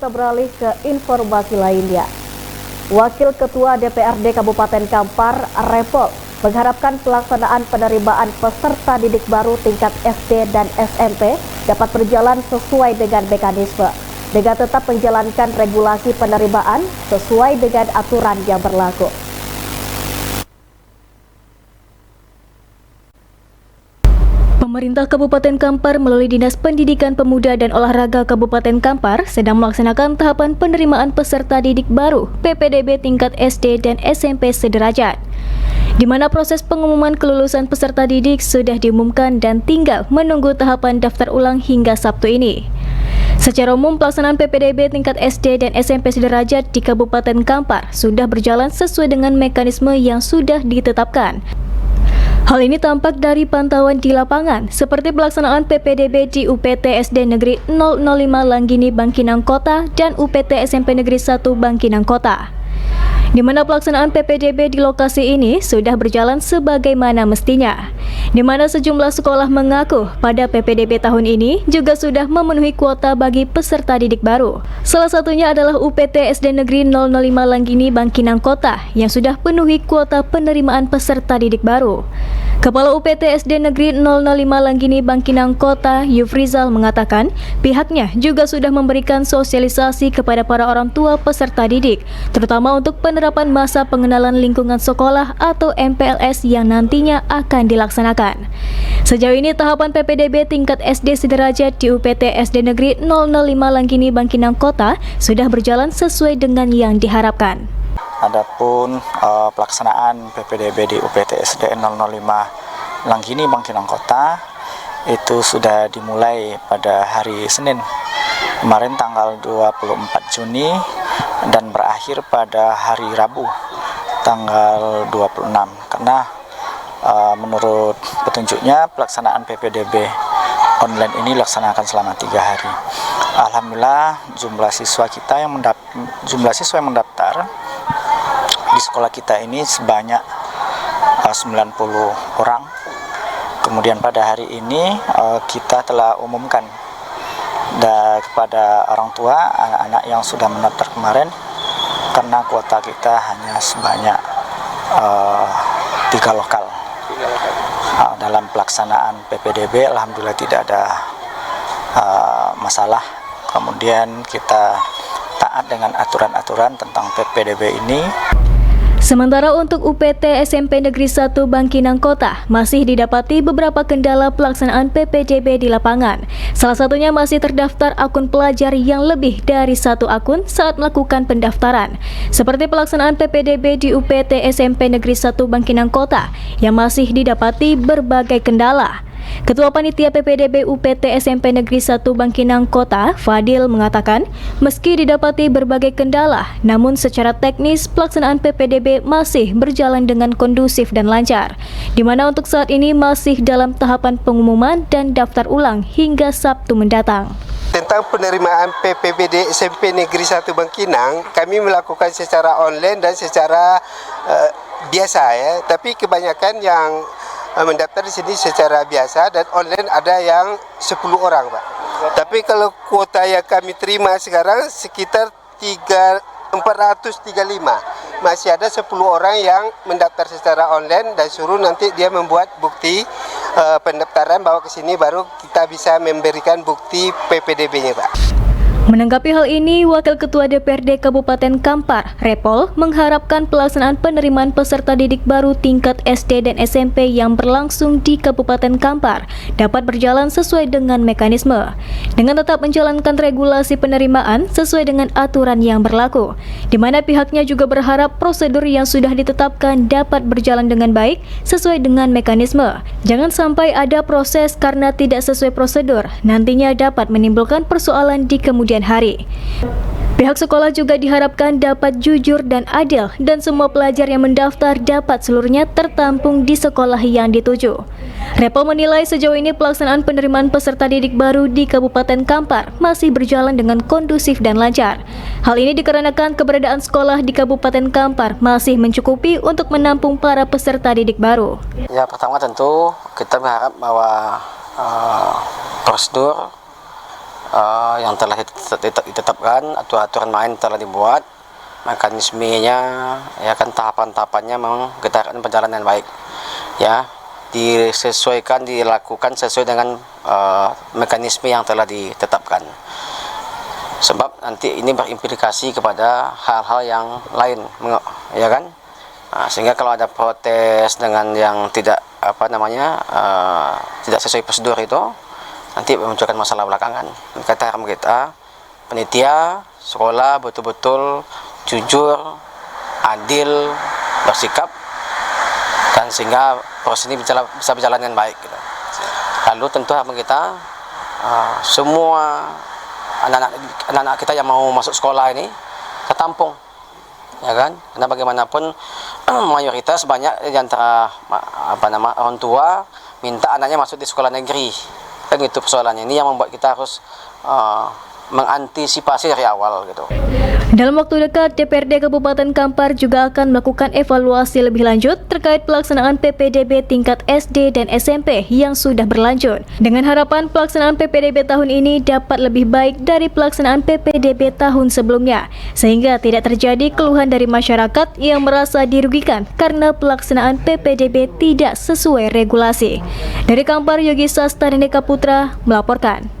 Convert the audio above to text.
kita beralih ke informasi lainnya. Wakil Ketua DPRD Kabupaten Kampar, Repol, mengharapkan pelaksanaan penerimaan peserta didik baru tingkat SD dan SMP dapat berjalan sesuai dengan mekanisme, dengan tetap menjalankan regulasi penerimaan sesuai dengan aturan yang berlaku. Pemerintah Kabupaten Kampar melalui Dinas Pendidikan Pemuda dan Olahraga Kabupaten Kampar sedang melaksanakan tahapan penerimaan peserta didik baru PPDB tingkat SD dan SMP sederajat, di mana proses pengumuman kelulusan peserta didik sudah diumumkan dan tinggal menunggu tahapan daftar ulang hingga Sabtu ini. Secara umum, pelaksanaan PPDB tingkat SD dan SMP sederajat di Kabupaten Kampar sudah berjalan sesuai dengan mekanisme yang sudah ditetapkan. Hal ini tampak dari pantauan di lapangan, seperti pelaksanaan PPDB di UPT SD Negeri 005 Langgini Bangkinang Kota dan UPT SMP Negeri 1 Bangkinang Kota, di mana pelaksanaan PPDB di lokasi ini sudah berjalan sebagaimana mestinya, di mana sejumlah sekolah mengaku pada PPDB tahun ini juga sudah memenuhi kuota bagi peserta didik baru. Salah satunya adalah UPT SD Negeri 005 Langgini Bangkinang Kota yang sudah penuhi kuota penerimaan peserta didik baru. Kepala UPT SD Negeri 005 Langgini Bangkinang Kota, Yufrizal, mengatakan pihaknya juga sudah memberikan sosialisasi kepada para orang tua peserta didik, terutama untuk penerapan masa pengenalan lingkungan sekolah atau MPLS yang nantinya akan dilaksanakan. Sejauh ini tahapan PPDB tingkat SD sederajat di UPT SD Negeri 005 Langgini Bangkinang Kota sudah berjalan sesuai dengan yang diharapkan. Adapun pelaksanaan PPDB di UPT SD 005 Langgini Bangkinang Kota itu sudah dimulai pada hari Senin kemarin tanggal 24 Juni dan berakhir pada hari Rabu tanggal 26, karena menurut petunjuknya pelaksanaan PPDB online ini dilaksanakan selama 3 hari. Alhamdulillah jumlah siswa yang mendaftar di sekolah kita ini sebanyak 90 orang. Kemudian pada hari ini kita telah umumkan kepada orang tua anak-anak yang sudah mendaftar kemarin, karena kuota kita hanya sebanyak 3 lokal. Dalam pelaksanaan PPDB alhamdulillah tidak ada masalah. Kemudian kita taat dengan aturan-aturan tentang PPDB ini. Sementara untuk UPT SMP Negeri 1 Bangkinang Kota masih didapati beberapa kendala pelaksanaan PPDB di lapangan. Salah satunya masih terdaftar akun pelajar yang lebih dari 1 akun saat melakukan pendaftaran. Seperti pelaksanaan PPDB di UPT SMP Negeri 1 Bangkinang Kota yang masih didapati berbagai kendala. Ketua Panitia PPDB UPT SMP Negeri 1 Bangkinang Kota, Fadil, mengatakan meski didapati berbagai kendala, namun secara teknis pelaksanaan PPDB masih berjalan dengan kondusif dan lancar, di mana untuk saat ini masih dalam tahapan pengumuman dan daftar ulang hingga Sabtu mendatang. Tentang penerimaan PPDB SMP Negeri 1 Bangkinang, kami melakukan secara online dan secara biasa ya, tapi kebanyakan yang mendaftar di sini secara biasa dan online ada yang 10 orang, Pak. Tapi kalau kuota yang kami terima sekarang sekitar 435. Masih ada 10 orang yang mendaftar secara online dan suruh nanti dia membuat bukti pendaftaran, bawa ke sini baru kita bisa memberikan bukti PPDB-nya, Pak. Menanggapi hal ini, Wakil Ketua DPRD Kabupaten Kampar, Repol, mengharapkan pelaksanaan penerimaan peserta didik baru tingkat SD dan SMP yang berlangsung di Kabupaten Kampar dapat berjalan sesuai dengan mekanisme, dengan tetap menjalankan regulasi penerimaan sesuai dengan aturan yang berlaku, di mana pihaknya juga berharap prosedur yang sudah ditetapkan dapat berjalan dengan baik sesuai dengan mekanisme. Jangan sampai ada proses karena tidak sesuai prosedur, nantinya dapat menimbulkan persoalan di kemudian hari. Pihak sekolah juga diharapkan dapat jujur dan adil dan semua pelajar yang mendaftar dapat seluruhnya tertampung di sekolah yang dituju. Repol menilai sejauh ini pelaksanaan penerimaan peserta didik baru di Kabupaten Kampar masih berjalan dengan kondusif dan lancar. Hal ini dikarenakan keberadaan sekolah di Kabupaten Kampar masih mencukupi untuk menampung para peserta didik baru. Ya, pertama tentu kita berharap bahwa prosedur yang telah ditetapkan, aturan main telah dibuat, mekanismenya ya kan, tahapan-tahapannya memang kita akan berjalan dengan baik ya, dilakukan sesuai dengan mekanisme yang telah ditetapkan, sebab nanti ini berimplikasi kepada hal-hal yang lain ya kan. Sehingga kalau ada protes dengan yang tidak tidak sesuai prosedur itu, nanti memunculkan masalah belakangan. Kita panitia sekolah betul-betul jujur, adil, bersikap, dan sehingga proses ini bisa berjalan dengan baik gitu. Lalu tentu harapan kita semua anak-anak kita yang mau masuk sekolah ini tertampung ya kan, karena bagaimanapun mayoritas banyak di antara orang tua minta anaknya masuk di sekolah negeri kan, itu persoalannya. Ini yang membuat kita harus mengantisipasi dari awal gitu. Dalam waktu dekat, DPRD Kabupaten Kampar juga akan melakukan evaluasi lebih lanjut terkait pelaksanaan PPDB tingkat SD dan SMP yang sudah berlanjut. Dengan harapan pelaksanaan PPDB tahun ini dapat lebih baik dari pelaksanaan PPDB tahun sebelumnya, sehingga tidak terjadi keluhan dari masyarakat yang merasa dirugikan karena pelaksanaan PPDB tidak sesuai regulasi. Dari Kampar, Yogi Sasta dan Eka Putra melaporkan.